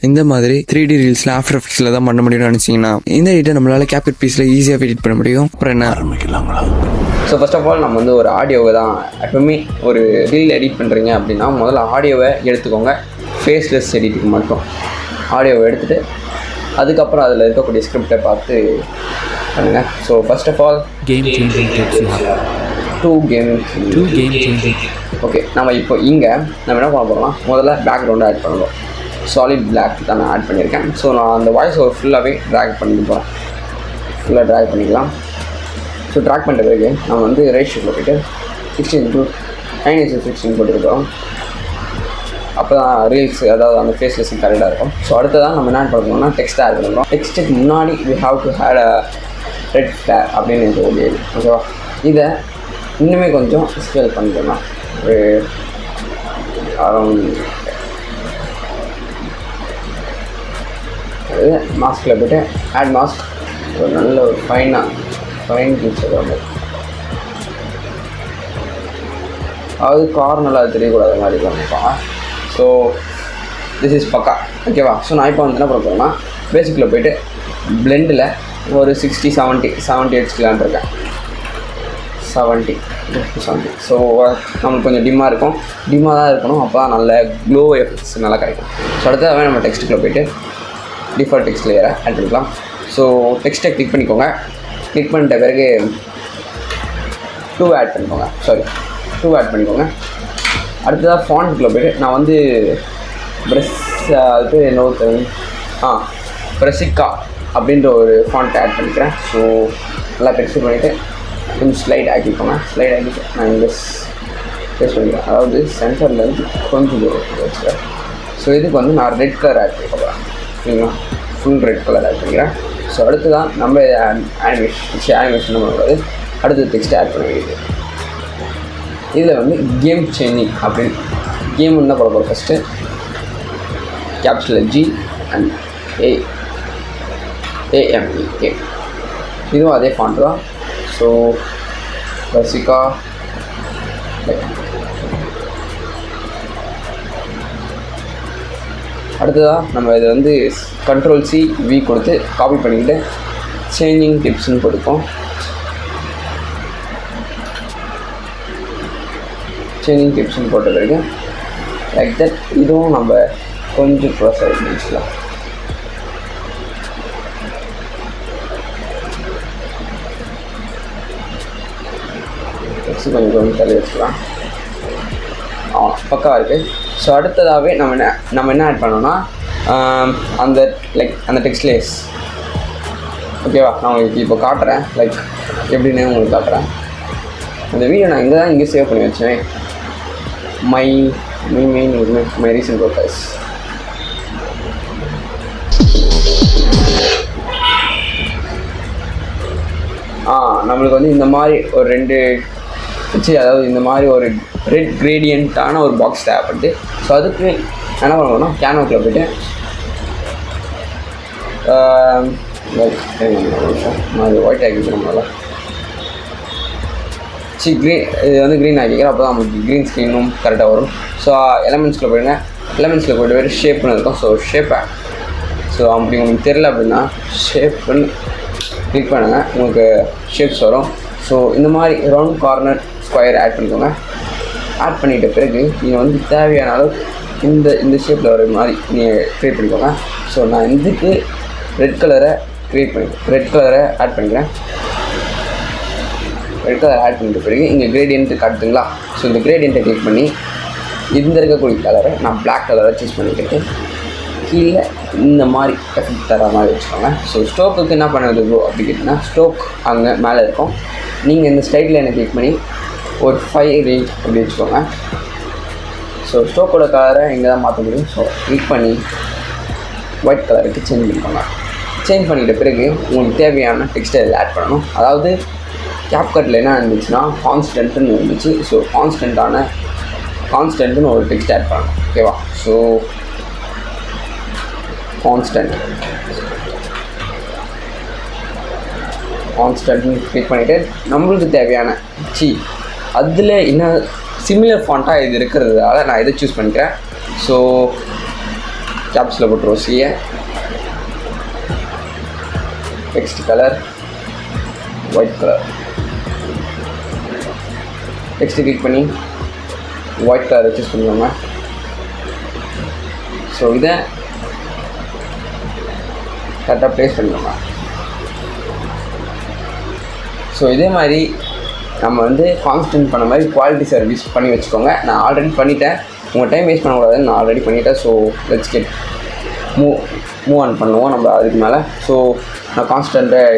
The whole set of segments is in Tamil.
இந்த மாதிரி 3D ரீல்ஸ்ல ஆஃப்டர் எஃபெக்ட்ஸ்ல தான் பண்ண முடியும்னு நினைச்சீங்கன்னா இந்த எடிட்டை நம்மளால கேப்கட் பீஸ்ல ஈஸியாக எடிட் பண்ண முடியும். அப்புறம் என்ன ஆரம்பிக்கலாங்களா? ஸோ ஃபர்ஸ்ட் ஆஃப் ஆல் நம்ம வந்து ஒரு ஆடியோவை தான் எப்பவுமே ஒரு ரீல் எடிட் பண்ணுறீங்க அப்படின்னா முதல்ல ஆடியோவை எடுத்துக்கோங்க. ஃபேஸ்லெஸ் எடிட்டுக்கு மட்டும் ஆடியோவை எடுத்துகிட்டு அதுக்கப்புறம் அதில் இருக்கக்கூடிய ஸ்கிரிப்டை பார்த்து பண்ணுங்கள். So first of all game changing tips you have. Two game changing. Okay, நம்ம இப்போ இங்கே நம்ம என்ன பண்ண போகிறோம்னா முதல்ல பேக்ரவுண்டை ஆட் பண்ணுவோம். சாலிட் பிளாக் தான் நான் ஆட் பண்ணியிருக்கேன். ஸோ நான் அந்த வாய்ஸ் ஓவர் ஃபுல்லாகவே ட்ராக் பண்ணிட்டு போகிறேன். ஃபுல்லாக ட்ராக் பண்ணிக்கலாம். ஸோ ட்ராக் பண்ணுற பிறகு நம்ம வந்து ரேஷியோவில் போய்ட்டு 16:9:16 போட்டுருக்கோம். அப்போ தான் ரீல்ஸ் அதாவது அந்த ஃபேஸ்லெஸ் கரெக்டாக இருக்கும். ஸோ அடுத்ததான் நம்ம என்ன ஆட் பண்ணணும்னா டெக்ஸ்ட் ஆட் பண்ணுறோம். டெக்ஸ்ட்டுக்கு முன்னாடி we have to add a red flag அப்படின்னு இருக்கக்கூடியது. ஓகேவா? இதை இன்னுமே கொஞ்சம் ஸ்கேல் பண்ணிக்கலாம். ஒரு அரௌண்ட் மாஸ்கில் போய்ட்டு ஆட் மாஸ்க் ஒரு நல்ல ஒரு ஃபைன் ஃபீச்சர் வந்து அது கார்னலாக அது தெரியக்கூடாத மாதிரி பண்ணிப்பாங்க. ஸோ திஸ் இஸ் பக்கா. ஓகேவா? ஸோ நான் இப்போ வந்து என்ன பண்ண போகிறேன்னா பேசிக்கில் போய்ட்டு பிளெண்டில் ஒரு 60-70 எடுத்துக்கலான் இருக்கேன். 70. ஸோ நம்மளுக்கு கொஞ்சம் டிம்மாக இருக்கும். டிம்மாக தான் இருக்கணும். அப்போ தான் நல்ல க்ளோ எஃபெக்ட்ஸ் நல்லா கிடைக்கும். ஸோ அடுத்ததாகவே நம்ம டெக்ஸ்ட்டுக்குள்ளே போய்ட்டு டிஃபால்ட் டெக்ஸ்ட் லேயரை ஆட் பண்ணிக்கலாம். ஸோ டெக்ஸ்ட்டை கிளிக் பண்ணிக்கோங்க. கிளிக் பண்ணிட்ட பிறகு 2 ஆட் பண்ணிக்கோங்க. அடுத்ததாக ஃபாண்ட்டுக்குள்ளே போய்ட்டு நான் வந்து ப்ரெசிக்கா அப்படின்ற ஒரு ஃபாண்ட்டை ஆட் பண்ணிக்கிறேன். ஸோ நல்லா பெருசு பண்ணிவிட்டு கொஞ்சம் ஸ்லைட் ஆக்கிக்கோங்க. ஸ்லைட் ஆக்கிட்டு நான் இங்கே பேஸ் பண்ணிக்கிறேன். அதாவது சென்டர்லேருந்து கொஞ்சம் தூரம் வச்சுக்கிறேன். ஸோ இதுக்கு வந்து நான் ரெட் கலர் ஆட் பண்ணிக்க போகிறேன். சரிங்களா? ஃபுல் ரெட் கலர் ஆட் பண்ணிக்கிறேன். ஸோ அடுத்து தான் நம்ம அனிமேஷன் பண்ணுறது அடுத்து டெக்ஸ்ட் ஆட் பண்ண வேண்டியது. இதில் வந்து கேம் சேஞ்சிங் அப்படின்னு கேம் என்ன பண்ண போகிறோம். First capsular G and AME game. இதுவும் அதே ஃபாண்ட் தான். ஸோ ரசிகா அடுத்ததாக நம்ம இதை வந்து Ctrl+C+V கொடுத்து காப்பி பண்ணிக்கிட்டு சேஞ்சிங் டிப்ஸ்னு கொடுப்போம். சேஞ்சிங் டிப்ஸ்னு போட்ட பிறகு லைக் தட் இதுவும் நம்ம கொஞ்சம் ப்ரோசஸ் பண்ணிக்கலாம். கொஞ்சம் தள்ளி வச்சுக்கலாம். பக்கா இருக்குது. ஸோ அடுத்ததாகவே நம்ம என்ன ஆட் பண்ணோன்னா அந்த அந்த டெக்ஸ்ட் லேயர்ஸ். ஓகேவா? நான் உங்களுக்கு இப்போ காட்டுறேன். எப்படின்னு உங்களுக்கு காட்டுறேன். அந்த வீடியோ நான் இங்கே சேவ் பண்ணி வச்சேன். My recent profiles. நம்மளுக்கு வந்து இந்த மாதிரி ஒரு 2 வச்சு அதாவது இந்த மாதிரி ஒரு ரெட் கிரேடியண்ட்டான ஒரு பாக்ஸ் தேவைப்படுது. ஸோ அதுக்கு என்ன பண்ணுவோம்னா கேன்வாக்குள்ளே போய்ட்டு நான் ஒயிட் ஆக்கிக்கிறேன். முதல்ல க்ரீன் இது வந்து க்ரீன் ஆக்கிக்கிறேன். அப்போ தான் நமக்கு க்ரீன் ஸ்க்ரீனும் கரெக்டாக வரும். ஸோ எலமெண்ட்ஸில் போய்டுங்க. எலமெண்ட்ஸில் போய்ட்டு வேறு ஷேப்னு இருக்கும். ஸோ ஷேப்பை அப்படி உங்களுக்கு தெரியல அப்படின்னா ஷேப்புன்னு கிளிக் பண்ணுங்கள். உங்களுக்கு ஷேப்ஸ் வரும். ஸோ இந்த மாதிரி ரவுண்ட் கார்னர் ஸ்கொயர் ஆட் பண்ணிக்கோங்க. ஆட் பண்ணிட்ட பிறகு நீங்கள் வந்து தேவையான அளவு இந்த ஷேப்பில் வர மாதிரி நீங்கள் க்ரியேட் பண்ணிக்கோங்க. ஸோ நான் இதுக்கு ரெட் கலரை ஆட் பண்ணிக்கிறேன். ரெட் கலர் ஆட் பண்ணிட்ட பிறகு இங்கே கிரேடியன்ட்டு காட்டுதுங்களா? ஸோ இந்த கிரேடியன்ட்டை கிளிக் பண்ணி இந்த இருக்கக்கூடிய கலரை நான் பிளாக் கலரை சூஸ் பண்ணிக்கிட்டு கீழே இந்த மாதிரி எஃபெக்ட் தர மாதிரி வச்சுக்கோங்க. ஸோ ஸ்டோக்குக்கு என்ன பண்ணுறது ப்ரோ அப்படி கேட்டிங்கன்னா ஸ்டோக் அங்கே மேலே இருக்கும். நீங்கள் இந்த ஸ்டைலில் என்ன கிளிக் பண்ணி ஒரு 5 ரேஞ்ச் அப்படி வச்சுக்கோங்க. ஸோ ஸ்டோக்கோட கலரை இங்கே தான் மாற்ற முடியும். ஸோ கிளிக் பண்ணி ஒயிட் கலருக்கு சேஞ்ச் பண்ணிக்கோங்க. சேஞ்ச் பண்ணிட்ட பிறகு உங்களுக்கு தேவையான டெக்ஸ்ட்டை இதில் ஆட் பண்ணணும். அதாவது கேப்கட்டில் என்ன இருந்துச்சுன்னா கான்ஸ்டன்ட்டுன்னு இருந்துச்சு. ஸோ கான்ஸ்டன்ட்டுன்னு ஒரு டெக்ஸ்ட் ஆட் பண்ணணும். ஓகேவா? ஸோ கான்ஸ்டன்ட்னு கிளிக் பண்ணிவிட்டு நம்மளுக்கு தேவையான அதில் என்ன சிமிலர் ஃபாண்ட்டாக இது இருக்கிறதால நான் இதை சூஸ் பண்ணிக்கிறேன். ஸோ கேப்ஸில் போட்டுருவோம் சியை. Next colour white colour. Next click பண்ணி ஒயிட் கலர் சூஸ் பண்ணிக்கோங்க. ஸோ இதை கரெக்டாக ப்ளேஸ் பண்ணிக்கோங்க. ஸோ இதே மாதிரி நம்ம வந்து கான்ஸ்டன்ட் பண்ண மாதிரி குவாலிட்டி சர்வீஸ் பண்ணி வச்சுக்கோங்க. நான் ஆல்ரெடி பண்ணிட்டேன், உங்கள் டைம் வேஸ்ட் பண்ணக்கூடாதுன்னு நான் ஆல்ரெடி பண்ணிட்டேன். So let's get move on பண்ணுவோம் நம்ம அதுக்கு மேலே. ஸோ நான் கான்ஸ்டண்ட்டாக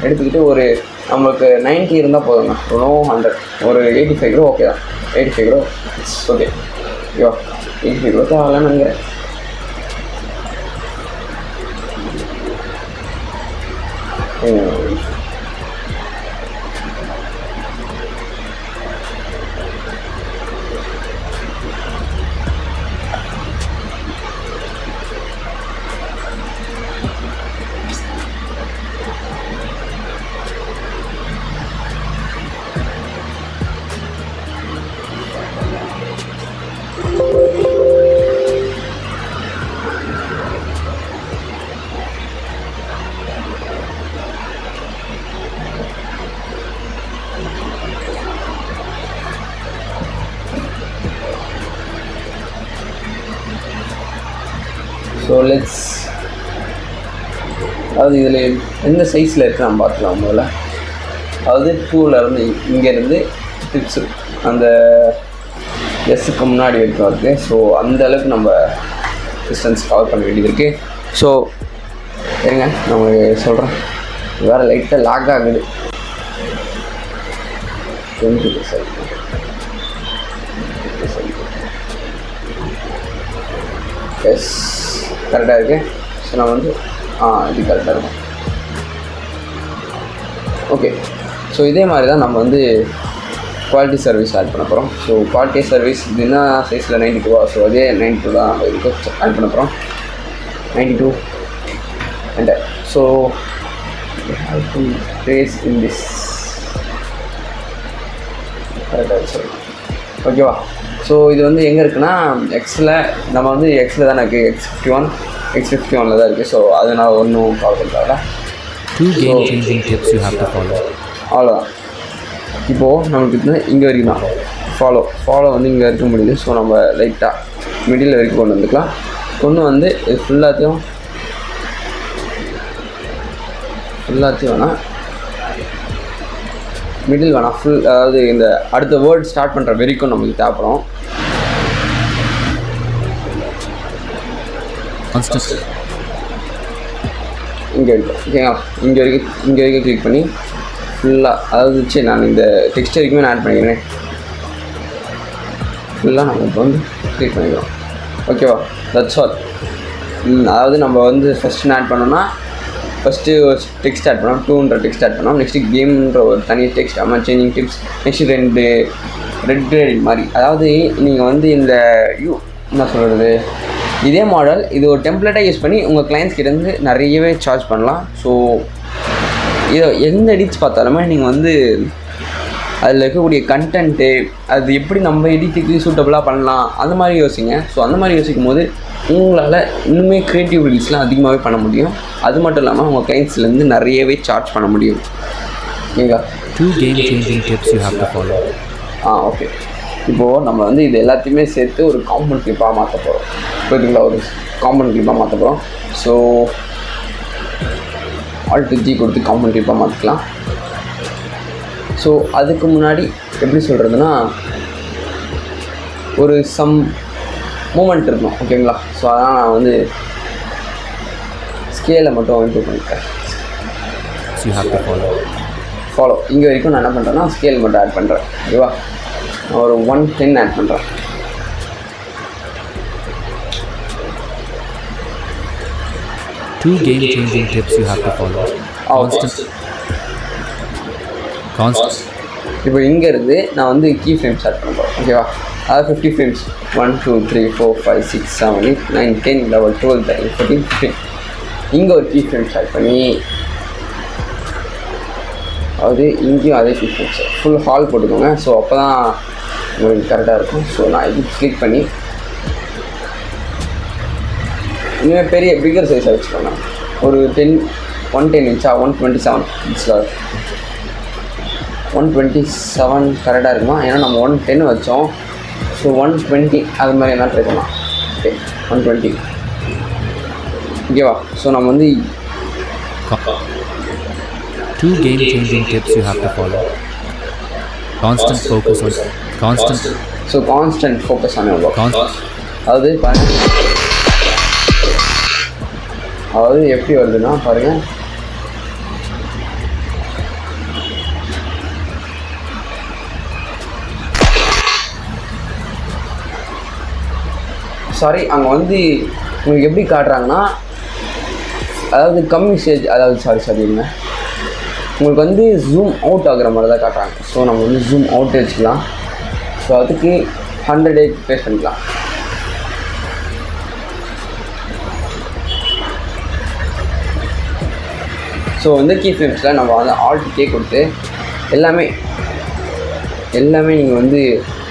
எடுத்துக்கிட்டு ஒரு நம்மளுக்கு 90 இருந்தால் போதுங்க, நோ 100, ஒரு 85 கூட ஓகே தான். 85 கூட இட்ஸ் ஓகே. ஐயோ 85 கூட தேவையில்லன்னு நினைக்கிறேன். ஸோ லெட்ஸ், அதாவது இதில் எந்த சைஸில் இருக்குது நம்ம பார்த்துக்கலாம் முதல்ல. அதாவது 2லேருந்து இங்கேருந்து டிப்ஸு அந்த எஸ்ஸுக்கு முன்னாடி வரைக்கும் இருக்குது. ஸோ அந்த அளவுக்கு நம்ம டிஸ்டன்ஸ் கவர் பண்ண வேண்டியது இருக்குது. ஸோ இருங்க நான் உங்களுக்கு சொல்கிறேன். வேறு லைட்டாக லாக் ஆகுது. 20% எஸ் கரெக்டாக இருக்குது. ஸோ நான் வந்து இது கரெக்டாக இருக்கும். ஓகே, ஸோ இதே மாதிரி தான் நம்ம வந்து குவாலிட்டி சர்வீஸ் ஆட் பண்ண போகிறோம். ஸோ குவாலிட்டி சர்வீஸ் இதுனா சைஸில் 92. ஸோ அதே 92 தான் நம்ம இதுக்கு ஆட் பண்ண போகிறோம். 92 and so we have to trace in this. ஓகேவா? ஸோ இது வந்து எங்கே இருக்குன்னா எக்ஸில், நம்ம வந்து எக்ஸில் தான் இருக்குது. X51 தான் இருக்குது. ஸோ அது நான் ஒன்றும் ஃபாலோ பண்ணுறாங்க. 2 game changing tips you have to follow. அவ்வளோதான். இப்போது நமக்கு இங்கே வரைக்கும் தான் ஃபாலோ வந்து இங்கே இருக்க முடியுது. ஸோ நம்ம லைட்டாக மிடில் வரைக்கும் கொண்டு வந்துக்கலாம். கொண்டு வந்து இது ஃபுல்லாத்தையும் வேணாம், மிடில் வேணாம், ஃபுல், அதாவது இந்த அடுத்த வேர்ட் ஸ்டார்ட் பண்ணுற வரைக்கும் நமக்கு தேவைப்படும். இங்கே வரைக்கும் ஓகேங்களா? இங்கே வரைக்கும் கிளிக் பண்ணி ஃபுல்லாக, அதாவது சரி நான் இந்த டெக்ஸ்ட் வரைக்குமே நான் ஆட் பண்ணிக்கிறேன். ஃபுல்லாக நம்ம இப்போ வந்து கிளிக் பண்ணிக்கிறோம். ஓகேவா? That's all. அதாவது நம்ம வந்து ஃபஸ்ட்டு ஆட் பண்ணோன்னா ஃபஸ்ட்டு டெக்ஸ்ட் ஆட் பண்ணோம், 200 டெக்ஸ்ட் ஆட் பண்ணோம். நெக்ஸ்ட்டு கேம்ன்ற ஒரு தனி டெக்ஸ்ட், ஆமாம் changing tips. Next 2 red grading மாதிரி. அதாவது நீங்கள் வந்து இந்த என்ன சொல்கிறது, இதே மாடல் இது ஒரு டெம்ப்ளேட்டாக யூஸ் பண்ணி உங்கள் கிளைண்ட்ஸ் கிட்டேருந்து நிறையவே சார்ஜ் பண்ணலாம். ஸோ இதை எந்த எடிட்ஸ் பார்த்தாலுமே நீங்கள் வந்து அதில் இருக்கக்கூடிய கண்டென்ட்டு அது எப்படி நம்ம எடிட்டுக்கு சூட்டபுளாக பண்ணலாம் அந்த மாதிரி யோசிங்க. ஸோ அந்த மாதிரி யோசிக்கும் போது உங்களால் இன்னுமே க்ரியேட்டிவ் எடிட்ஸ்லாம் அதிகமாகவே பண்ண முடியும். அது மட்டும் இல்லாமல் உங்கள் கிளைண்ட்ஸ்லேருந்து நிறையவே சார்ஜ் பண்ண முடியும். ஓகேங்களா? 2 game changing tips you have to follow. Okay. இப்போது நம்ம வந்து இது எல்லாத்தையுமே சேர்த்து ஒரு காம்பவுண்ட் கிளிப்பாக மாற்ற போகிறோம். புரியுதுங்களா? ஒரு காம்பவுண்ட் கிளிப்பாக மாற்ற போகிறோம். ஸோ Alt G கொடுத்து காம்பவுண்ட் கிளிப்பாக மாற்றிக்கலாம். ஸோ அதுக்கு முன்னாடி எப்படி சொல்கிறதுனா, ஒரு சம் மூமெண்ட் இருக்கணும். ஓகேங்களா? ஸோ அதனால் நான் வந்து ஸ்கேலை மட்டும் இம்ப்ரூவ் பண்ணிக்கிறேன். ஃபாலோ இங்கே வரைக்கும் நான் என்ன பண்ணுறேன்னா ஸ்கேல் மட்டும் ஆட் பண்ணுறேன். ஓகேவா? நான் ஒரு 110 ஆட் பண்ணுறேன். Two game changing tips you have to follow. Constant. இப்போ இங்கேருந்து நான் வந்து கீ ஃப்ரேம்ஸ் ஆட் பண்ண போகிறேன். ஓகேவா? அதாவது 50 ஃப்ரேம்ஸ் 1 2 3 4 5 6 7 8 9 10 11 12 13 14 15. இங்கே ஒரு கீ ஃப்ரேம்ஸ் ஆட் பண்ணி, அதாவது இங்கேயும் அதே கீ ஃப்ரேம்ஸ் ஃபுல் ஹால் போட்டுக்கோங்க. ஸோ அப்போ தான் உங்களுக்கு கரெக்டாக இருக்கும். ஸோ நான் இது கிளிக் பண்ணி இனிமேல் பெரிய பிக்கர் சைஸாக வச்சுக்கோங்க. ஒரு 110 இன்ச்சா 127 இன்ச்சில் 127 கரெக்டாக இருக்குமா? ஏன்னா நம்ம 110 வச்சோம். ஸோ 120 அது மாதிரி என்ன ட்ரை பண்ணலாம். ஓகே 120 ஓகேவா? ஸோ நம்ம வந்து 2 game-changing tips you have to follow. Constant focus on your work. அதாவது எப்படி வருதுன்னா பாருங்கள், சாரி அங்கே வந்து உங்களுக்கு எப்படி காட்டுறாங்கன்னா, அதாவது கம்மி ஸ்டேஜ், அதாவது சாரிங்க உங்களுக்கு வந்து ஜூம் அவுட் ஆகுற மாதிரி தான் காட்டுறாங்க. ஸோ நம்ம வந்து ஜூம் அவுட் வச்சுக்கலாம். ஸோ அதுக்கு 100 ப்ளேஸ் பண்ணிக்கலாம். ஸோ வந்து கீ ஃப்ரேம்ஸில் நம்ம வந்து ஆல்ட்-K கொடுத்து எல்லாமே நீங்கள் வந்து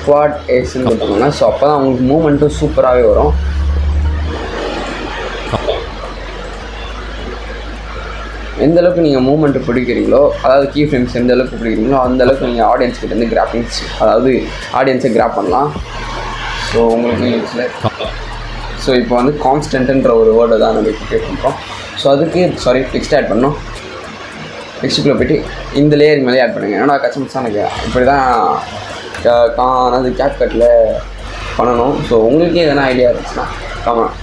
குவாட் ஏஸ்ன்னு கொடுத்துக்கோங்க. ஸோ அப்போ தான் உங்களுக்கு மூமெண்ட்டும் சூப்பராகவே வரும். எந்தளவுக்கு நீங்கள் மூமெண்ட்டு பிடிக்கிறீங்களோ, அதாவது கீ ஃப்ரேம்ஸ் எந்த அளவுக்கு பிடிக்கிறீங்களோ அந்தளவுக்கு நீங்கள் ஆடியன்ஸ் கிட்ட இருந்து கிராப்பிங்ஸ், அதாவது ஆடியன்ஸை கிராப் பண்ணலாம். ஸோ உங்களுக்கு ஸோ இப்போ வந்து கான்ஸ்டன்ட்ன்ற ஒரு வேர்டை தான் நம்ம இப்போ க்ரியேட் பண்ணுறோம். ஸோ அதுக்கு டெக்ஸ்ட் ஆட் பண்ணோம். டெக்ஸ்ட்டுக்குள்ளே போய்ட்டு இந்த லேயர் மேலே ஆட் பண்ணுங்கள். ஏன்னா கஸ்டமர்ஸாக எனக்கு இப்படி தான் அது கேப்கட்டில் பண்ணணும். ஸோ உங்களுக்கே எதனா ஐடியா இருந்துச்சுன்னா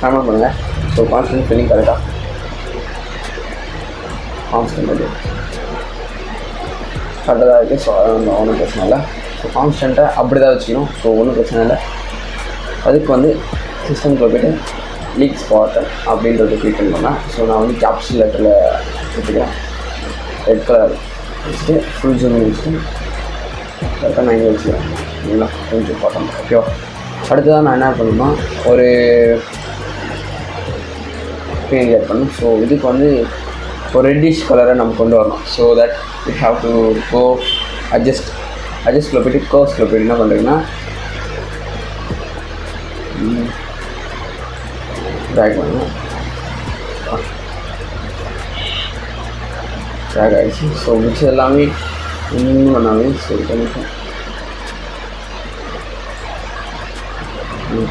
கமெண்ட் பண்ணுங்கள். ஸோ கான்ஸ்டன்ட் ஸ்பெல்லிங் கரெக்டாக கான்ஸ்டன்ட் கரெக்டாக தான் இருக்குது. ஸோ அது ஒன்றும் பிரச்சனை இல்லை. ஸோ கான்ஸ்டண்ட்டை அப்படி தான் வச்சுக்கணும். ஸோ ஒன்றும் பிரச்சனை இல்லை. அதுக்கு வந்து சிஸ்டம்குள்ளே போய்ட்டு லீக் ஸ்பாட் அப்படின்றத கிளிக் பண்ணோம்னா, ஸோ நான் வந்து கேப்சல் லெட்டரில் எடுத்துக்கிறேன். ரெட் கலர் வச்சுட்டு ஃபுல் ஜூம் வச்சுட்டு கரெக்டாக நான் இங்கே வச்சுக்கிறேன். இல்லைங்களா? கொஞ்சம் பார்த்தோம். ஓகேவா? அடுத்ததான் நான் என்ன பண்ணணும்னா ஒரு பெயிண்ட் ஆட் பண்ணணும். ஸோ இதுக்கு வந்து ஒரு ரெட்டிஷ் கலரை நம்ம கொண்டு வரணும். So that we have to go அட்ஜஸ்ட்டில் போய்ட்டு கர்வ்ஸில் போய்ட்டு என்ன பண்ணுறீங்கன்னா ட்ராக் பண்ணணும். ட்ராக் ஆகிடுச்சு. ஸோ மிக்ஸ் எல்லாமே இன்னும் பண்ணாமே சரி பண்ணிட்டு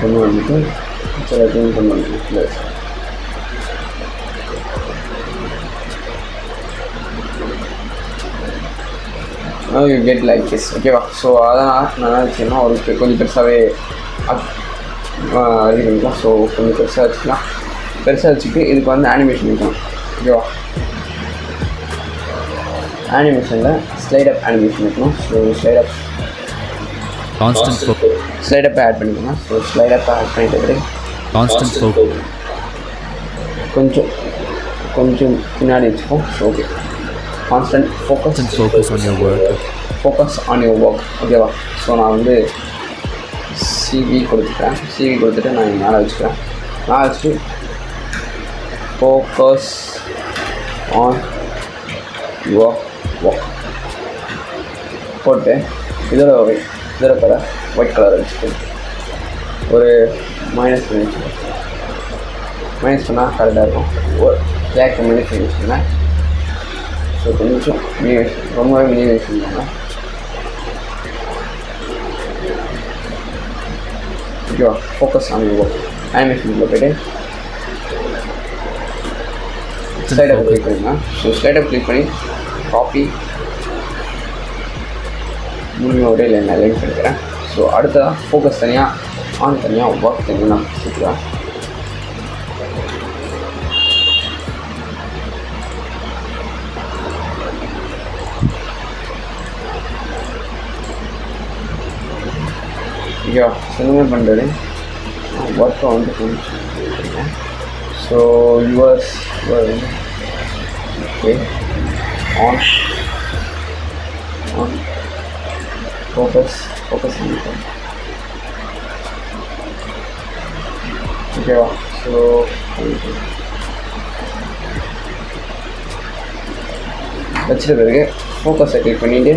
கொண்டு வந்துட்டு எல்லாத்தையும் கொண்டு வந்துட்டு யூ கெட் லைக் திஸ். ஓகேவா? ஸோ அதனால் நான் வச்சுன்னா ஒரு கொஞ்சம் பெருசாகவே ரெடி பண்ணிக்கலாம். ஸோ கொஞ்சம் பெருசாக வச்சுட்டு இதுக்கு வந்து அனிமேஷன் வைக்கணும். ஓகேவா? அனிமேஷனில் ஸ்லைட் அப் அனிமேஷன் வைக்கணும். ஸோ ஸ்லைட் அப் ஆட் பண்ணிக்கோங்க. ஸோ ஸ்லைட் அப் ஆட் பண்ணிட்டு கொஞ்சம் பின்னாடி வச்சுப்போம். So okay, constant focus on your work. ஓகேவா? ஸோ நான் வந்து சிவி கொடுத்துட்டு நான் மேலே வச்சுக்கிறேன். மேலே வச்சுட்டு ஃபோக்கஸ் ஆன் யுவர் ஒர்க் போட்டு இதோட கலர் ஒயிட் கலர் வச்சுட்டு ஒரு மைனஸ் பண்ணி வச்சுக்கோங்க. மைனஸ் பண்ணால் கரெக்டாக இருக்கும். ஒரு பிளாக் மைனஸ் பண்ணி வச்சுக்கோங்க. ஸோ கொஞ்சம் ரொம்பவே மினிமைஸ் பண்ணுவாங்க. ஓகேவா? ஃபோக்கஸ் ஆன் யுவர் ஒர்க் அனிமேஷனில் போய்ட்டு ஸ்லைடை கிளிக் பண்ணுங்க. ஸோ ஸ்லைடை கிளிக் பண்ணி காப்பி முழுமையோட இல்லை நான் லைன் பண்ணிக்கிறேன். ஸோ அடுத்ததான் ஃபோக்கஸ் தனியாக, ஆன் தனியாக, ஒர்க் தனியாக நான் கொடுத்துக்கிறேன். ஓகேவா? சொல்லுங்கள் பண்ணுறது ஒர்க்கை வந்து கொஞ்சம். So yours okay on focus பண்ணிட்டேன். ஓகேவா? ஸோ வச்சுட்ட பிறகு ஃபோக்கஸை கிளிக் பண்ணிவிட்டு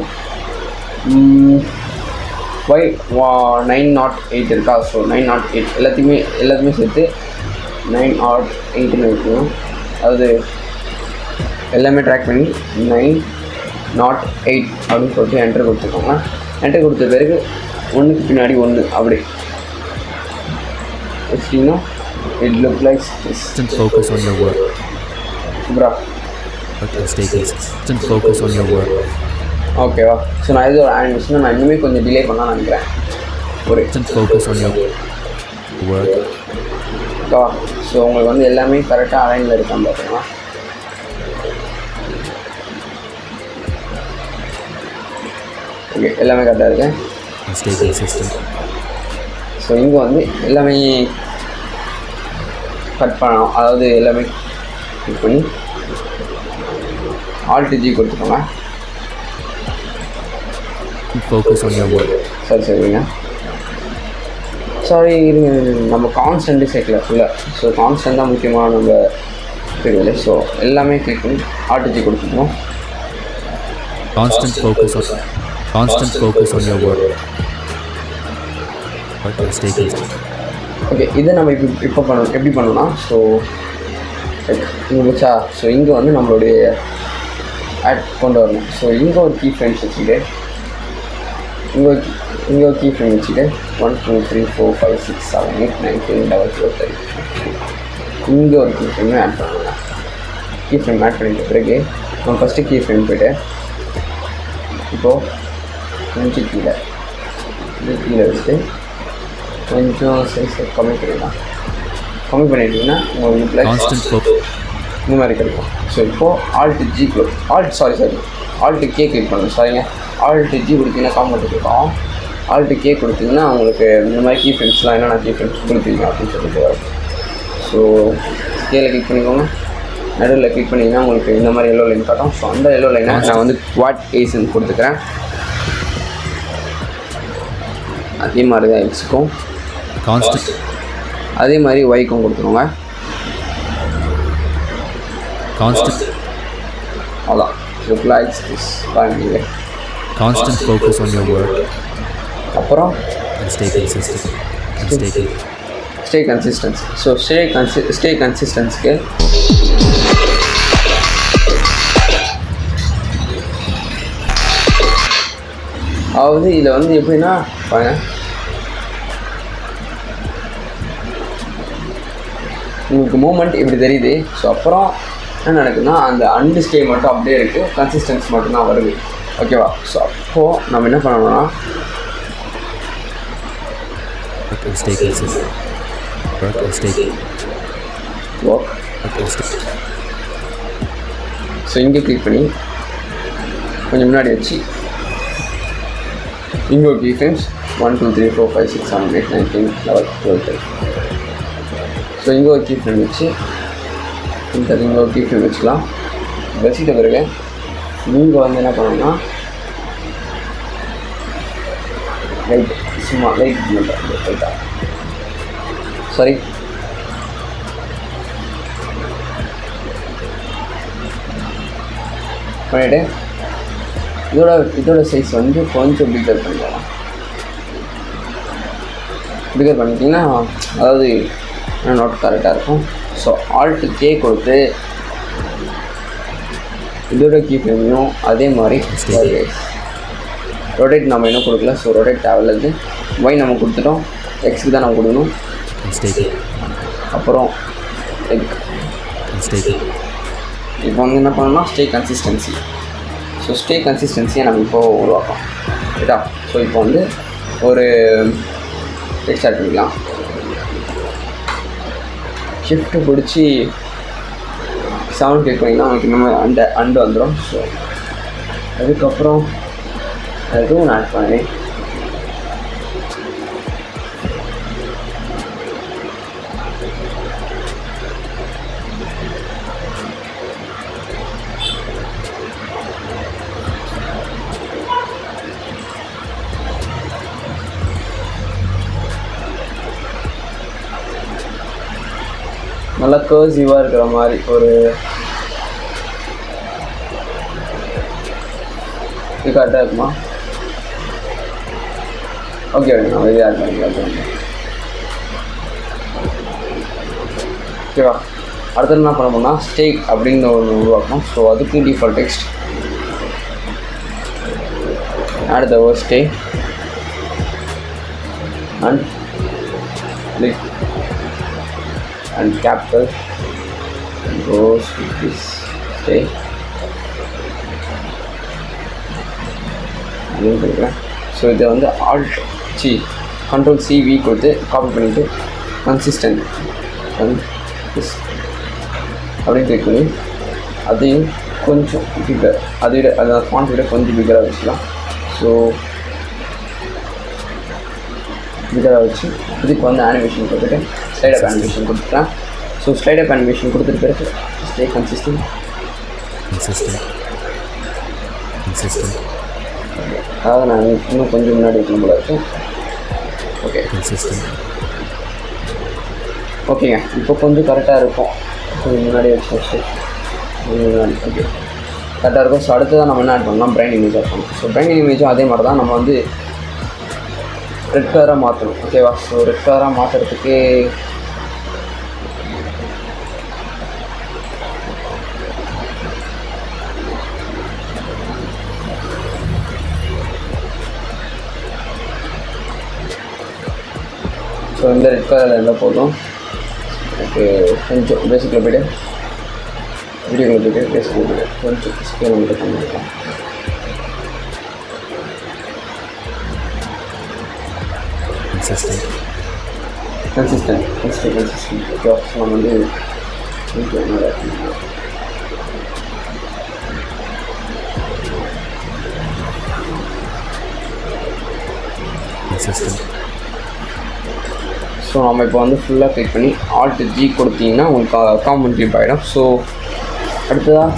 Y 908 இருக்கா? ஸோ 908 எல்லாத்தையுமே சேர்த்து 9 or 8ன்னு வைக்கணும். அதாவது எல்லாமே ட்ராக் பண்ணி 908 அப்படின்னு சொல்லிட்டு என்ட்ரு கொடுத்துக்கோங்க. என்ட்ரு கொடுத்த பிறகு ஒன்றுக்கு பின்னாடி ஒன்று அப்படி வச்சிட்டிங்கன்னா it look like this. Constant focus on your work. ப்ரா Okay, stay consistent focus on your work. ஓகேவா? ஸோ நான் இது ஒரு அனிமேஷனை நான் இன்னுமே கொஞ்சம் டிலே பண்ணலாம்னு நினைக்கிறேன். ஒரு Constant focus on your work. ஓகேவா? ஸோ உங்களுக்கு வந்து எல்லாமே கரெக்டாக அலைனில் இருக்கான்னு பார்த்தீங்கன்னா ஓகே எல்லாமே கரெக்டாக இருக்கு. And stay consistent. ஸோ இங்கே வந்து எல்லாமே கட் பண்ணணும். அதாவது எல்லாமே கிளிக் பண்ணி Alt G கொடுத்துக்கோங்க. Focus on your work. சரிங்க. சாரி இருங்க, நம்ம கான்ஸ்டன்ட்டு சேர்க்கல ஃபுல்லாக. ஸோ கான்ஸ்டன்ட் தான் முக்கியமான நம்ம தெரியல. ஸோ எல்லாமே கிளிக் பண்ணி Alt G கொடுத்துக்கணும். Constant focus on your work. Okay, stay consistent. Okay இதை நம்ம இப்போ பண்ணணும். எப்படி பண்ணணும்னா ஸோ இங்கே வச்சா ஸோ இங்கே வந்து நம்மளுடைய ஆட் கொண்டு வரணும். ஸோ இங்கே ஒரு கீ ஃப்ரேம்ஸ் வச்சுட்டு இங்கே ஒரு கீ ஃப்ரேம் வச்சுட்டு 1 2 3 4 5 6 7 8 9 10 11 12 13 இங்கே ஒரு கீ ஃப்ரேமே ஆட் பண்ணணும். கீ ஃப்ரேம் ஆட் பண்ணிட்ட பிறகு நம்ம ஃபஸ்ட்டு கீ ஃப்ரேம் போய்ட்டு இப்போது கொஞ்சம் கீழே வச்சுட்டு கொஞ்சம் சைஸை கம்மி பண்ணிடலாம். கம்மி பண்ணிட்டீங்கன்னா உங்களுக்கு இந்த மாதிரி கிடைக்கும். ஸோ இப்போது Alt G Alt K click பண்ணணும். சரிங்க, Alt G கொடுத்தீங்கன்னா காம்பவுண்ட் இருக்கும். Alt K கொடுத்தீங்கன்னா உங்களுக்கு இந்த மாதிரி கீ ஃப்ரேம்ஸ்லாம் என்னென்ன கீ ஃப்ரேம்ஸ் கொடுப்பீங்க அப்படின்னு சொல்லிட்டு வரும். ஸோ கேல கிளிக் பண்ணிக்கோங்க. நடுவில் கிளிக் பண்ணிங்கன்னா உங்களுக்கு இந்த மாதிரி எல்லோ லைன் காட்டும். ஸோ அந்த எல்லோ லைனை நான் வந்து குவாட் ஏஸ்ன்னு கொடுத்துக்கிறேன். அதே மாதிரி தான் எக்ஸுக்கும் அதே மாதிரி ஒய்க்கும் கொடுத்துருவோங்க. அதான் ரிப்ளைஸ் திஸ் பாருங்க. Constant focus on your work. அப்புறம் And stay consistent. Stay consistent. So stay consistencyக்கு அதாவது இதில் வந்து எப்படின்னா பாருங்க, உங்களுக்கு மூமெண்ட் இப்படி தெரியுது. ஸோ அப்புறம் என்ன நடக்குதுன்னா அந்த அண்டு ஸ்டே மட்டும் அப்படியே இருக்குது, கன்சிஸ்டன்ஸ் மட்டும்தான் வருது. ஓகேவா? ஸோ அப்போது நம்ம என்ன பண்ணணும்னா ஸோ இங்கே கிளிக் பண்ணி கொஞ்சம் முன்னாடி வச்சு இங்கே ஒரு கீ ஃப்ரேம்ஸ் 1 2 3 4 5 6 7 8 9 10 11 12 ஸோ இங்கே ஒரு கீ ஃப்ரேம் வச்சு இங்கே ஒரு கீ ஃப்ரேம் வச்சுக்கலாம். வச்சுட்ட பிறகு நீங்கள் வந்து என்ன பண்ணணும்னா லைட் சும்மா லைட் லைட்டாக சாரி பண்ணிவிட்டு இதோட சைஸ் வந்து கொஞ்சம் பிகர் பண்ணிக்கலாம். பிகர் பண்ணிட்டீங்கன்னா அதாவது நோட் கரெக்டாக இருக்கும். ஸோ Alt K கொடுத்து இதோட கீ ஃப்ரேமையும் அதே மாதிரி ரொட்டேட் நம்ம இன்னும் கொடுக்கல. ஸோ ரொட்டேட் தேவையில்லை. ஒய் நம்ம கொடுத்துட்டோம், எக்ஸுக்கு தான் நம்ம கொடுக்கணும். அப்புறம் இப்போ வந்து என்ன பண்ணணும்னா ஸ்டே கன்சிஸ்டன்சி. ஸோ ஸ்டே கன்சிஸ்டன்சியை நம்ம இப்போது உருவாக்கலாம். ரைட்டா? ஸோ இப்போ வந்து ஒரு டெக்ஸ்ட் ஆட் பண்ணிக்கலாம். ஷிஃப்ட்டு பிடிச்சி சவுண்ட் கிளிக் பண்ணிங்கன்னா நமக்கு இன்னும் அண்டு வந்துடும். ஸோ அதுக்கப்புறம் அதுவும் ஆட் பண்ணி நல்லா கர்சிவாக இருக்கிற மாதிரி ஒரு இது கரெக்டாக இருக்குமா? ஓகே, நம்ம இதே ஆட் பண்ணிக்கலாம். ஓகேவா? அடுத்தது என்ன பண்ண போனால் ஸ்டேக் அப்படின்னு ஒன்று உருவாக்கணும். ஸோ அதுக்கு default text add the word stay and click and capital goes with this stay அப்படின்னு கொடுக்குறேன். ஸோ இதை வந்து கண்ட்ரோல் CV கொடுத்து காப்பி பண்ணிவிட்டு கன்சிஸ்டன்ட் அப்படின்னு கிளிக் பண்ணி அதையும் கொஞ்சம் பிக்கர் அதை ஃபாண்ட் விட கொஞ்சம் பிக்கராக வச்சுக்கலாம். ஸோ பிக்கராக வச்சு இதுக்கு வந்து அனிமேஷன் கொடுத்துட்டு ஸ்லைட் அப் அனிமேஷன் கொடுத்துக்கலாம். ஸோ ஸ்லைட் அப் அனிமேஷன் கொடுத்துட்டு பிறகு ஸ்டே கன்சிஸ்டன்ட் அதாவது நான் இன்னும் கொஞ்சம் முன்னாடி வைக்கணும் போல இருக்கும். ஓகே ஓகேங்க, இப்போ கொஞ்சம் கரெக்டாக இருக்கும். கொஞ்சம் முன்னாடி வச்சு ஓகே கரெக்டாக இருக்கும். ஸோ அடுத்து தான் நம்ம என்ன ஆட் பண்ணலாம், பிரைன் இமேஜ் ஆட் பண்ணணும். ஸோ பிரைன் இமேஜும் அதே மாதிரி தான் நம்ம வந்து ரெட் கலராக மாற்றணும். ஓகேவா? ஸோ ரெட் கலராக மாற்றுறதுக்கு ஸோ இந்த ரெட் கலரில் இருந்தால் போதும். ஓகே கொஞ்சம் பேசிக்கில் போய்ட்டு வீடியோக்குள்ள போய்ட்டு பேசிக்கில் போய்ட்டு கொஞ்சம் ஸ்கேல் வந்துட்டு பண்ணிக்கலாம். Consistent okay. ஸோ நம்ம வந்து ஸோ நம்ம இப்போ வந்து ஃபுல்லாக கிளிக் பண்ணி Alt G கொடுத்தீங்கன்னா உங்களுக்கு காமன் கிளிப் ஆகிடும். ஸோ அடுத்ததாக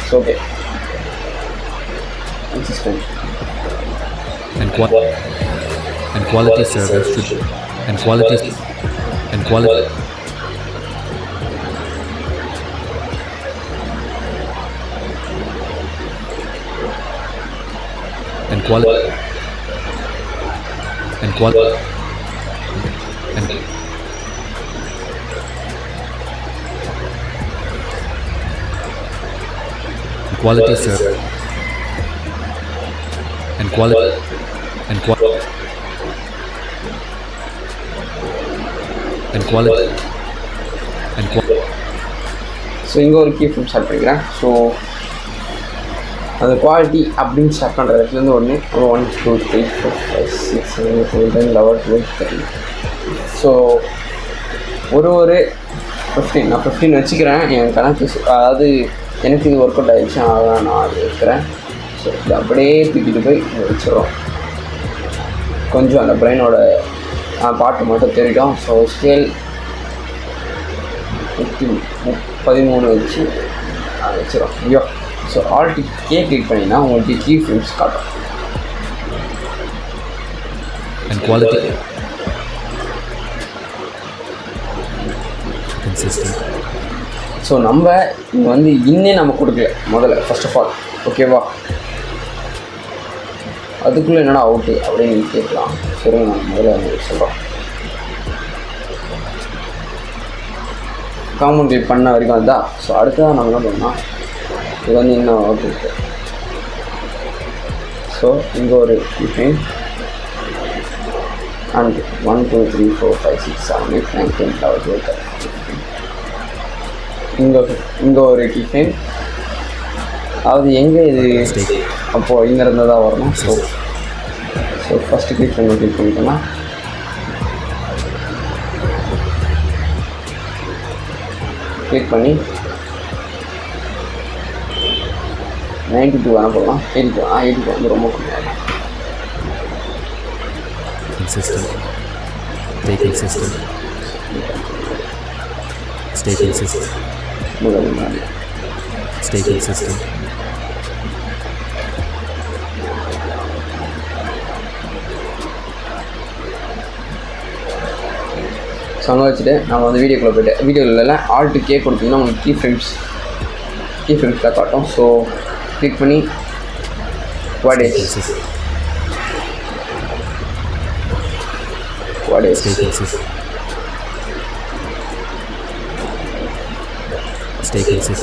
so okay consistent and quality service should and quality and quality and quality and quality and quality service and quality and quality and quality and quality. So இங்கே ஒரு கீ ஃபிலிம் ஸ்டார்ட் பண்ணிக்கிறேன். ஸோ அந்த குவாலிட்டி அப்படின்னு ஸ்டார்ட் பண்ணுற இடத்துலேருந்து ஒன்று 1 2 3 4 5 6 7 8 9 10 11 12 13. ஸோ ஒரு 15 நான் 15 வச்சுக்கிறேன் என் கணக்கு. அதாவது எனக்கு இது ஒர்க் அவுட் ஆகிடுச்சு, அதான் நான் அது வைக்கிறேன். ஸோ இது அப்படியே தூக்கிட்டு போய் வச்சிடறோம். கொஞ்சம் அந்த பிரெயினோட பாட்டு மட்டும் தெரியும். ஸோ ஸ்கேல் 13 வச்சு வச்சிடும். ஐயோ ஸோ Alt K கிளிக் பண்ணிங்கன்னா உங்களுக்கு கீ ஃபிலிம்ஸ் காட்டும். and quality consistent. ஸோ நம்ம இங்கே வந்து இன்னே நம்ம கொடுக்கல முதல்ல ஃபர்ஸ்ட் ஆஃப் ஆல். ஓகேவா? அதுக்குள்ளே என்னடா அவுட்டு அப்படின்னு நீங்கள் கேட்கலாம். சரி நான் முதல்ல சொல்கிறோம். காமன் கிளிக் பண்ண வரைக்கும் அதுதான். ஸோ அடுத்ததான் நம்ம என்ன பண்ணோம்னா இது வந்து இன்னும் அவுட் இருக்குது. ஸோ இங்கே ஒரு கீஃபைன் அண்ட் 1 2 3 4 5 6 7 8 9 10 11 12 இங்கே ஒரு கீஃபைன். அதாவது எங்கே இது அப்போது இங்கே இருந்தால் தான் வரணும். ஸோ ஃபஸ்ட்டு கிளிக் பண்ணிட்டோம்னா கிளிக் பண்ணி 92 வேணால் போடலாம். 82 வந்து ரொம்ப கம்மியாக Consistent. Stay consistent. Stay consistent. Stay consistent. So அங்கே வச்சுட்டு நம்ம வந்து வீடியோக்குள்ளே போய்ட்டு வீடியோவில் Alt K கொடுத்தீங்கன்னா உங்களுக்கு கீ ஃபிலிம்ஸில் காட்டும். ஸோ கிளிக் பண்ணி what is Stay consistent. Just take and sit.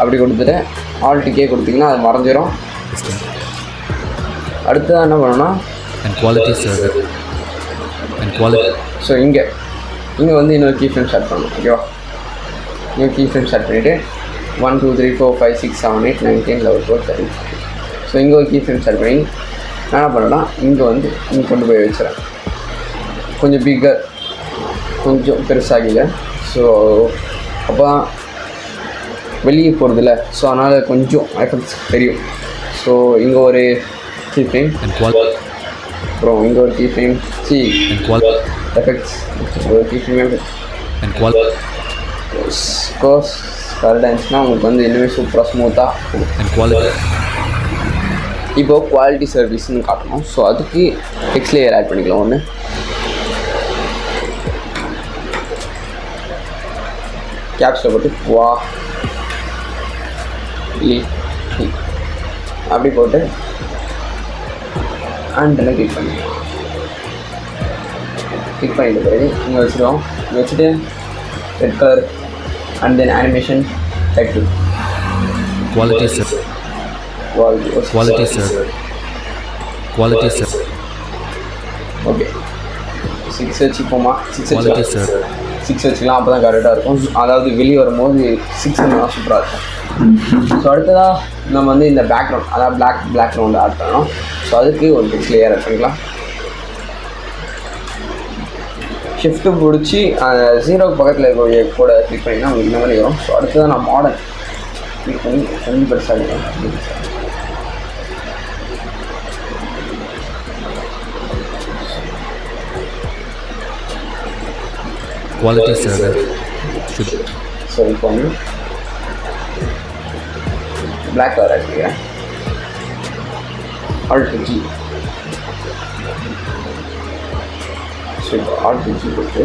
அப்படி கொடுத்துட்டு ஆல்ட்டுக்கே கொடுத்தீங்கன்னா அது மறைஞ்சிரும். அடுத்ததாக என்ன பண்ணணும்னா And quality server. And quality. So இங்கே வந்து இன்னொரு கீ ஃப்ரேம் ஸ்டார்ட் பண்ணணும். ஓகேவா, இன்னொரு கீ ஃப்ரேம் ஸ்டார்ட் பண்ணிவிட்டு 1 2 3 4 5 6 7 8 9 10 11 12 13. ஸோ இங்கே ஒரு கீ ஃப்ரேம் ஸ்டார்ட் பண்ணி நான் என்ன பண்ணேன்னா இங்கே கொண்டு போய் வச்சுறேன். கொஞ்சம் பிக்கர், கொஞ்சம் பெருசாகில. ஸோ அப்போ தான் வெளியே போகிறதில்ல. ஸோ அதனால் கொஞ்சம் எஃபெக்ட்ஸ் தெரியும். ஸோ இங்கே ஒரு கீ ஃப்ரேம், அப்புறம் இங்கே ஒரு கீ ஃப்ரேம் எஃபெக்ட்ஸ், ஒரு கீ ஃப்ரேம் கோர்ஸ் கரெக்டாக இருந்துச்சுன்னா உங்களுக்கு வந்து இன்னுமே சூப்பராக ஸ்மூத்தாக. இப்போது குவாலிட்டி சர்வீஸ்னு காட்டணும். ஸோ அதுக்கு டெக்ஸ்ட் லேயர் ஆட் பண்ணிக்கலாம். ஒன்று கேப்ஸில் போட்டு அப்படி போட்டு ஆண்டனை கிளிக் பண்ணிக்கலாம். கிளிக் பண்ணிட்டு பிறகு இங்கே வச்சுருவோம். இங்கே வச்சுட்டு red colour and then animation title Quality server. Quality server. Quality server. Okay 6 வச்சுப்போமா? 6 Quality server. 6 வச்சுக்கலாம். அப்போ தான் கரெக்டாக இருக்கும். அதாவது வெளியே வரும்போது 6 தான் சூப்பராக இருக்கும். ஸோ அடுத்ததாக நம்ம வந்து இந்த பேக்ரவுண்ட், அதாவது பிளாக் ரவுண்ட் ஆட் பண்ணணும். ஸோ அதுக்கு ஒரு டெக்ஸ்ட் லேயர் ஆட் பண்ணிக்கலாம். ஷிஃப்ட்டு பிடிச்சி அந்த 0 பக்கத்தில் இருக்கக்கூடிய கூட கிளிக் பண்ணிங்கன்னா உங்களுக்கு இந்த மாதிரி வரும். ஸோ அடுத்ததான் நான் மாடல் கிளிக் பண்ணி கொஞ்சம் பெருசாக இருக்கும். Quality server. ஸோ இப்போ வந்து பிளாக் கலர் ஆகிக்கிறேன். Alt G. ஸோ இப்போ ஆல்ட் ஜி கொடுத்து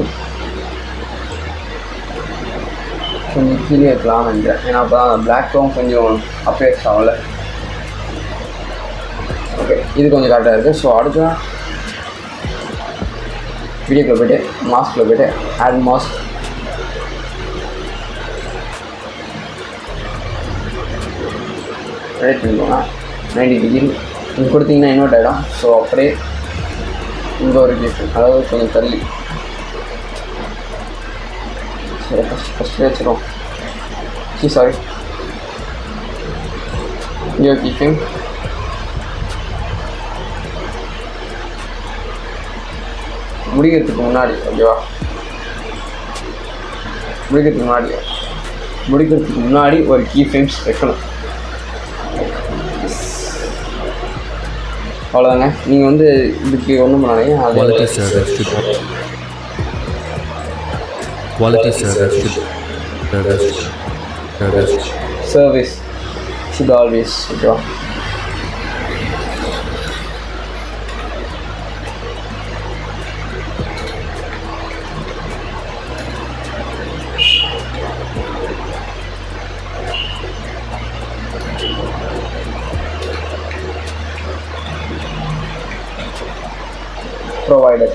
கொஞ்சம் கீழே இருக்கலாம்னு நினைக்கிறேன். ஏன்னா அப்போ தான் பிளாக்கும் கொஞ்சம் அஃபேக்ஸ் ஆகல. ஓகே, இது கொஞ்சம் கரெக்டாக இருக்குது. ஸோ அடுத்ததான் வீடியோக்குள்ளே போய்ட்டு மாஸ்கில் போய்ட்டு ஆட் மாஸ்க், ரெடி பண்ணிக்கோங்க. 90 டிகிரி இங்கே கொடுத்தீங்கன்னா இன்வெர்ட் ஆகிடும். ஸோ அப்படியே இங்கே ஒரு கிஃப்ட், அதாவது கொஞ்சம் தள்ளி. சரி, ஃபஸ்ட்டு வச்சுருவோம். சாரி, இங்கே ஒரு கிஃப்ட். முடிக்கிறதுக்கு முன்னாடி ஒரு கீ ஃப்ரேம்ஸ் வைக்கணும். அவ்வளோதாங்க. நீங்கள் வந்து இதுக்கு ஒன்றும் பண்ணாதீங்க. Quality server should. Quality server should. Service should always. ஓகேவா? ப்ரொவைடர்.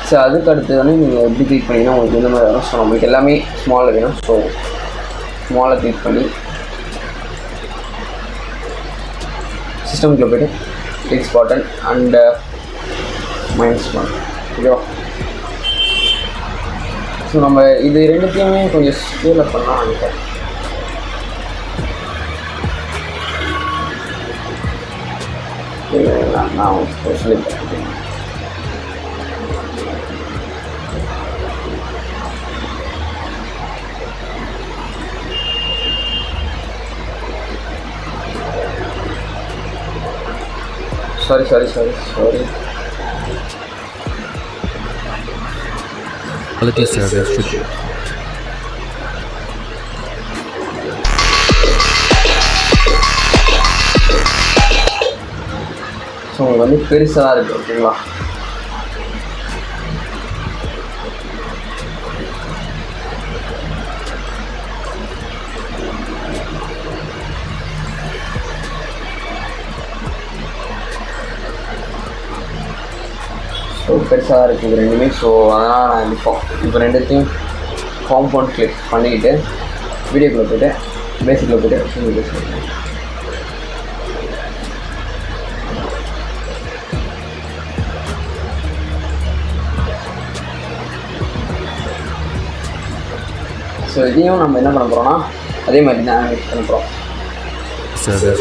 ஸோ அதுக்கு அடுத்து வந்து நீங்கள் எப்படி கிளிக் பண்ணிங்கன்னா உங்களுக்கு இந்த மாதிரி வரும். ஸோ நம்மளுக்கு எல்லாமே ஸ்மாலில் வேணும். ஸோ ஸ்மாலில் கிளிக் பண்ணி சிஸ்டம்குள்ளே போய்ட்டு கிளிக்ஸ் பட்டன் அண்டு -1. ஓகேவா? ஸோ நம்ம இது ரெண்டுத்தையுமே கொஞ்சம் ஸ்கேலில் பண்ணலாம் நினைக்கிறேன். நான் சொல்லித்தரேன். Sorry. Quality server should. So உங்களுக்கு வந்து பெருசாக இருக்குது. ஓகேங்களா? ஸோ பெருசாக இருக்குது ரெண்டுமே. ஸோ அதனால் நான் இப்போ ரெண்டுத்தையும் காம்பவுண்ட் கிளிக் பண்ணிக்கிட்டு வீடியோக்குள்ளே போய்ட்டு பேசிக்கில் போய்ட்டு உங்களுக்கு பேசுகிறேன். ஸோ இதையும் நம்ம என்ன பண்ண போகிறோம்னா அதே மாதிரி தான் ஆனிமேட் பண்ண போகிறோம். Server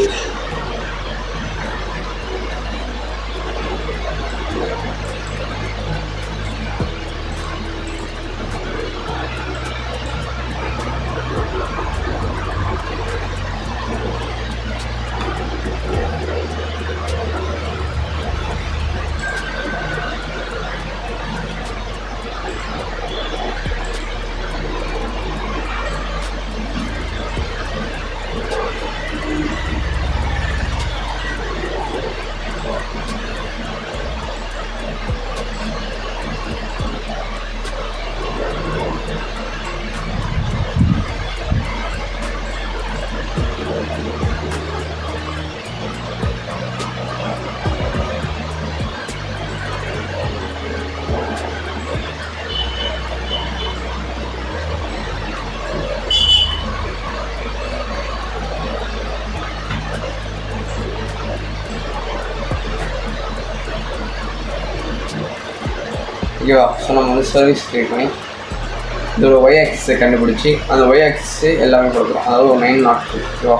ஓகேவா. ஸோ நம்ம வந்து சர்வீஸ் க்ரியேட் பண்ணி இதோட ஒய் ஆக்சிஸை கண்டுபிடிச்சி அந்த ஒய் ஆக்சிஸு எல்லாமே கொடுக்குறோம். அதாவது ஒரு 902 ஓகேவா.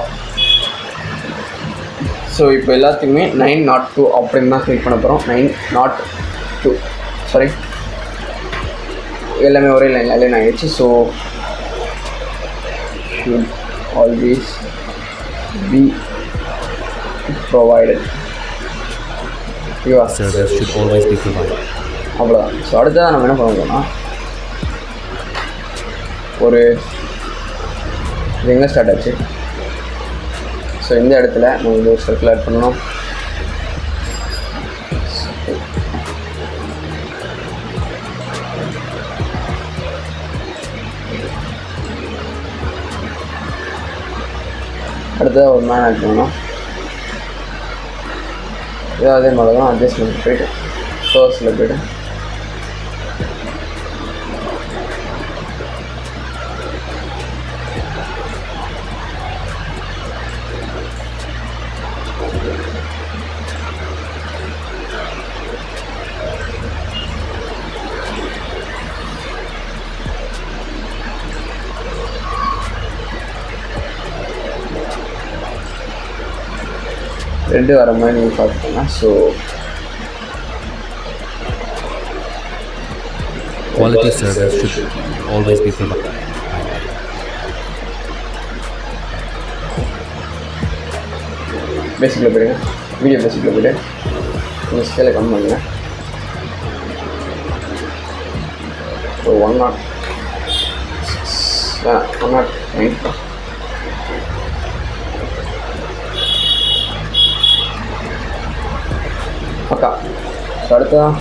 ஸோ இப்போ எல்லாத்துக்குமே 902 அப்படின்னு தான் கிளிக் பண்ண போகிறோம். 902 சாரி எல்லாமே ஒரே லைன் ஆகிடுச்சு. So should always be provided. ஓகேவா. servers should always be provided. அவ்வளோதான். ஸோ அடுத்ததாக நம்ம என்ன பண்ண போகிறோம்னா ஒரு இது எங்கே ஸ்டார்ட் ஆச்சு. ஸோ இந்த இடத்துல நம்ம வந்து ஒரு சர்க்கிள் ஆட் பண்ணணும். அடுத்ததாக ஒரு மேன் ஆட் பண்ணணும். இதே அதே மாதிரி தான் அட்ஜஸ்ட்மெண்ட் போய்ட்டு சோர்ஸில் போய்ட்டு ரெண்டு வர மாதிரி நீங்கள் பார்த்துக்கோங்க. So Quality servers should always be provided. பேசிக்கில் போயிடுங்க. வீடியோ பேசிக்கில் போய்ட்டு உங்கள் ஸ்கேலை கம்மி பண்ணுங்க. ஒரு 109 அக்கா. ஸோ அடுத்ததான்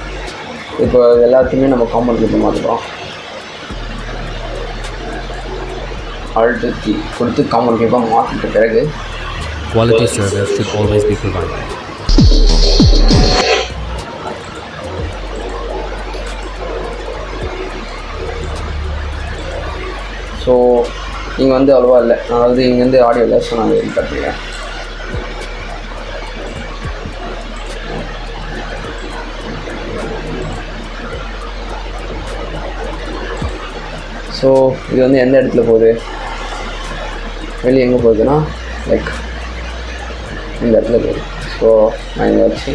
இப்போ எல்லாத்தையுமே நம்ம காம்பவுண்ட் கிட்ட மாற்றுறோம். ஆல்ட் கீ கொடுத்து காம்பவுண்ட் கிப்பாக மாற்றிட்ட பிறகு Quality servers should always be provided. So இங்கே வந்து அவ்வளோவா இல்லை, அதாவது இங்கேருந்து ஆடியோ இல்லை. ஸோ நான் இது கற்றுக்கிறேன். ஸோ இது வந்து எந்த இடத்துல போகுது, வெளியே எங்கே போகுதுன்னா லைக் இந்த இடத்துல போகுது. ஸோ நான் இங்கே வச்சு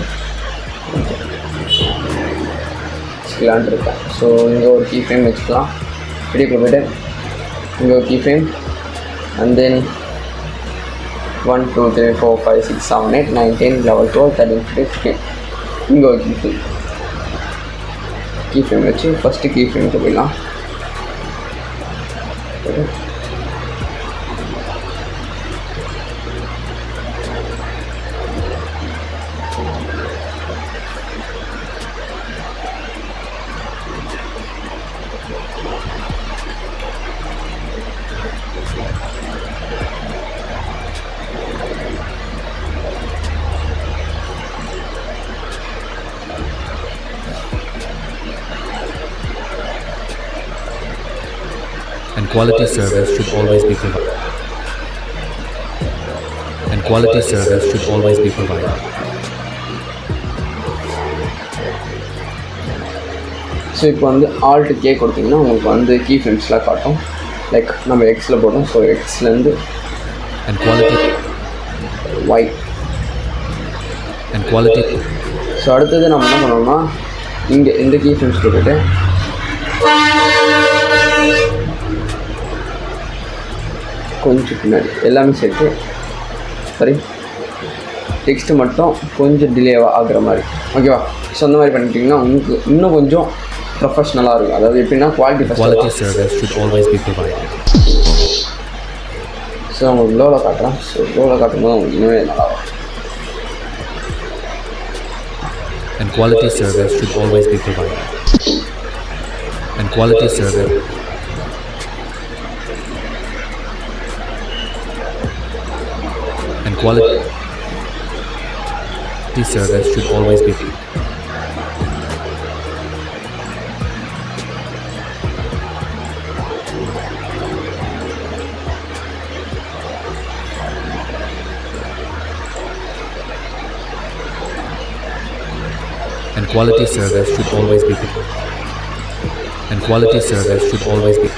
வச்சுக்கலான்ட்டு இருக்கேன். ஸோ இங்கே ஒரு கீ ஃப்ரேம் வச்சுக்கலாம். வீடியோக்குள்ள போய்ட்டு இங்கே ஒரு கீ ஃப்ரேம் அண்ட் தென் 1 2 3 4 5 6 7 8 9 10 11 12 13 14 15 இங்கே ஒரு கீ ஃப்ரேம் வச்சு ஃபஸ்ட்டு கீ ஃப்ரேமுக்கு போயிடலாம். And quality service should always be provided. And quality service should always be provided. So இப்போ வந்து ஆல்ட் கே கொடுத்தீங்கன்னா உங்களுக்கு வந்து கீ ஃப்ரேம்ஸ்லாம் காட்டும். லைக் நம்ம எக்ஸில் போட்டோம். ஸோ எக்ஸ்லேருந்து And quality. Y. And quality. So அடுத்தது நம்ம என்ன பண்ணோம்னா இங்கே இந்த கீ ஃப்ரேம்ஸ் போட்டுட்டு கொஞ்சம் பின்னாடி எல்லாமே சேர்த்து சாரி டெக்ஸ்ட்டு மட்டும் கொஞ்சம் டிலேவாக ஆகுற மாதிரி, ஓகேவா? ஸோ அந்த மாதிரி பண்ணிட்டீங்கன்னா உங்களுக்கு இன்னும் கொஞ்சம் ப்ரொஃபஷ்னலாக இருக்கும். அதாவது எப்படின்னா quality service should always be provided. So உங்களுக்கு லோவில் காட்டுறேன். ஸோ லோவில் காட்டும்போது உங்களுக்கு இன்னுமே நல்லா இருக்கும். And quality service should always be provided. And quality service. And quality service should always be. And quality service should always be. And quality service should always be.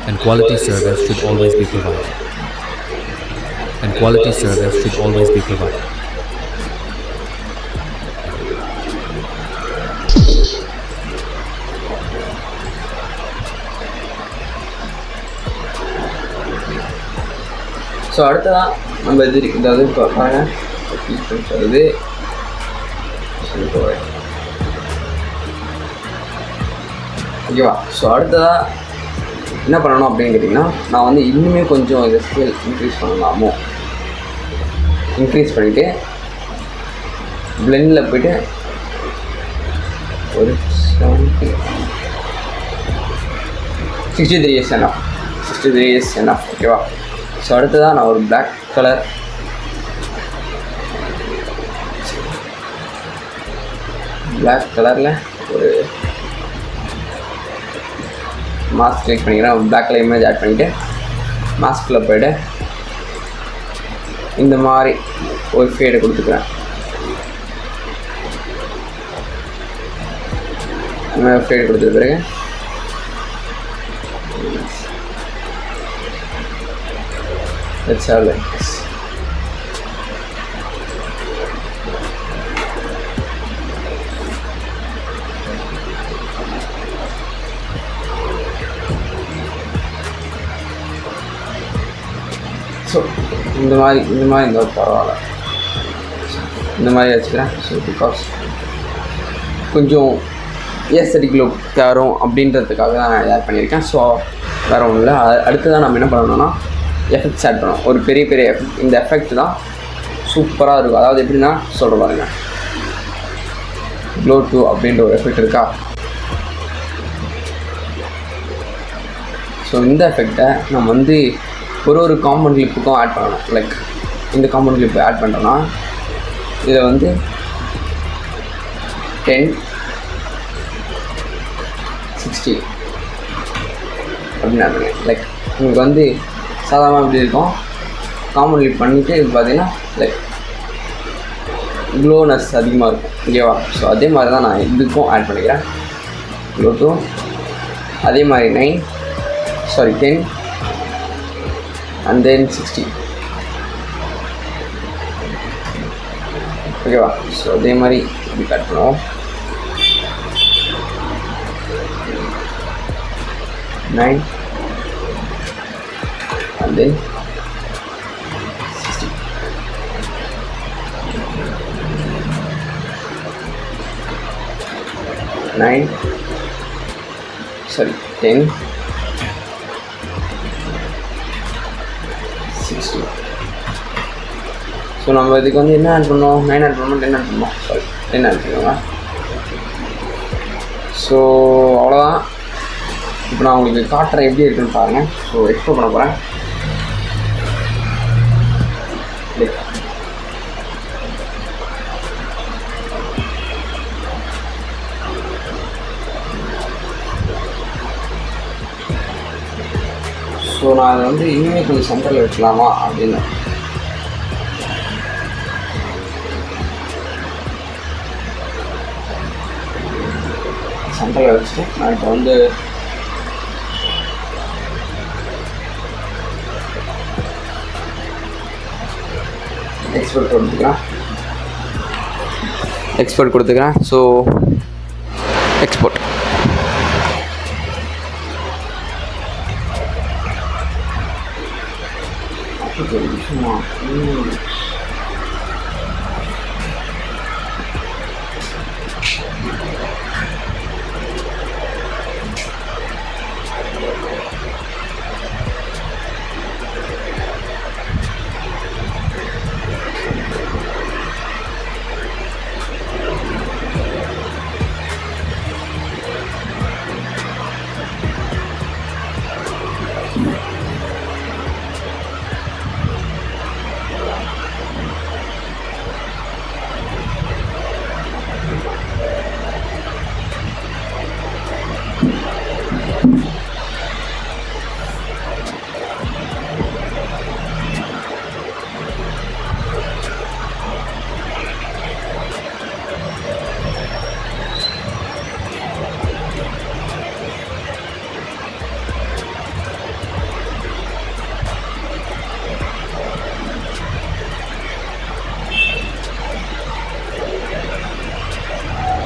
And quality service should always be provided. And quality service should always be provided. So அடுத்ததான் நம்ம இதாவது இப்போ பாருங்கள் வருது. ஓகேவா? ஸோ அடுத்ததாக என்ன பண்ணணும் அப்படின்னு கேட்டிங்கன்னா நான் வந்து இன்னுமே கொஞ்சம் இதை ஸ்கேல் இன்க்ரீஸ் பண்ணலாமோ. இன்க்ரீஸ் பண்ணிவிட்டு பிளெண்டில் போய்ட்டு ஒரு 63 enough. 63 enough, ஓகேவா? ஸோ அடுத்ததாக நான் ஒரு பிளாக் கலரில் ஒரு மாஸ்க் கிளிக் பண்ணிக்கிறேன். பிளாக் கலர் இமேஜ் ஆட் பண்ணிவிட்டு மாஸ்கில் போய்ட்டு இந்த மாதிரி ஒரு ஃபேடை கொடுத்துக்கிறேன். ஃபேடு கொடுத்த பிறகு let's have like this. So இந்த மாதிரி இருந்தால் பரவாயில்ல. இந்த மாதிரி வச்சுக்கிறேன். ஸோ பிகாஸ் கொஞ்சம் ஏஸ்தட்டிக் லுக் தரும் அப்படின்றதுக்காக தான் நான் ஆட் பண்ணியிருக்கேன். ஸோ வேறு ஒன்றும் இல்லை. அடுத்ததான் நம்ம என்ன பண்ணணும்னா எஃபெக்ட்ஸ் ஆட் பண்ணணும். ஒரு பெரிய எஃபெக்ட். இந்த எஃபெக்ட் தான் சூப்பராக இருக்கும். அதாவது எப்படின்னா சொல்கிற பாருங்க, க்ளோ 2 அப்படின்ற ஒரு எஃபெக்ட் இருக்கா. ஸோ இந்த எஃபெக்டை நம்ம வந்து ஒரு காம்பவுண்ட் கிளிப்புக்கும் ஆட் பண்ணணும். லைக் இந்த காம்பவுண்ட் கிளிப்பு ஆட் பண்ணுறோன்னா இதை வந்து 10, 60 அப்படின்னு ஆட் பண்ணுவேன். லைக் உங்களுக்கு வந்து சாதாரணமாக எப்படி இருக்கும், காம்பவுண்ட் கிளிப் பண்ணிவிட்டு இது பார்த்தீங்கன்னா லைக் க்ளோனஸ் அதிகமாக இருக்கும், ஓகேவா? ஸோ அதே மாதிரி தான் நான் இதுக்கும் ஆட் பண்ணிக்கிறேன். க்ளோ 2 அதே மாதிரி 10 and then 60, ஓகேவா? ஸோ அதே மாதிரி இப்படி கட் பண்ணுவோம். 9 and then 60. Nine, sorry, 10, 60. So நம்ம இதுக்கு வந்து என்ன ஆட் பண்ணோம், 9 ஆட் பண்ணோம், 10 ஆட் பண்ணோம், சாரி 10 ஆட் பண்ணுவோங்க. ஸோ அவ்வளோதான். இப்போ நான் உங்களுக்கு காட்டுறேன் எப்படி இருக்குன்னு பாருங்கள். ஸோ எக்ஸ்ப்ளோர் பண்ண போகிறேன். ஸோ நான் அதை வந்து இன்னுமே கொஞ்சம் சென்டரில் வைக்கலாமா அப்படின்னு. சென்டரில் வச்சுட்டு நான் இப்போ வந்து எக்ஸ்போர்ட் கொடுத்துக்கிறேன். ஸோ எக்ஸ்போர்ட் சும்மா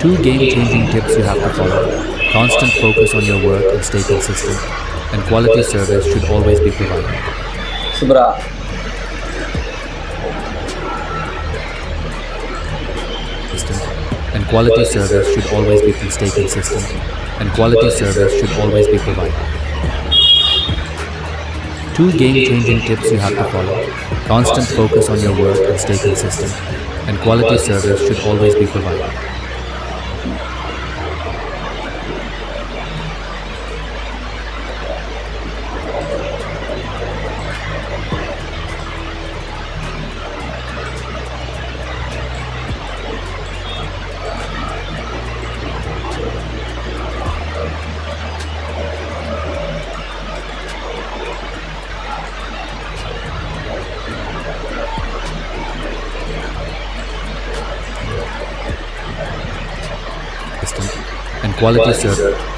2 game-changing tips you have to follow. Constant focus on your work and stay consistent. And quality service should always be provided. Subra. And quality service should always be stay consistent. And quality service should always be provided. 2 game-changing tips you have to follow. Constant focus on your work and stay consistent. And quality service should always be provided. And quality service.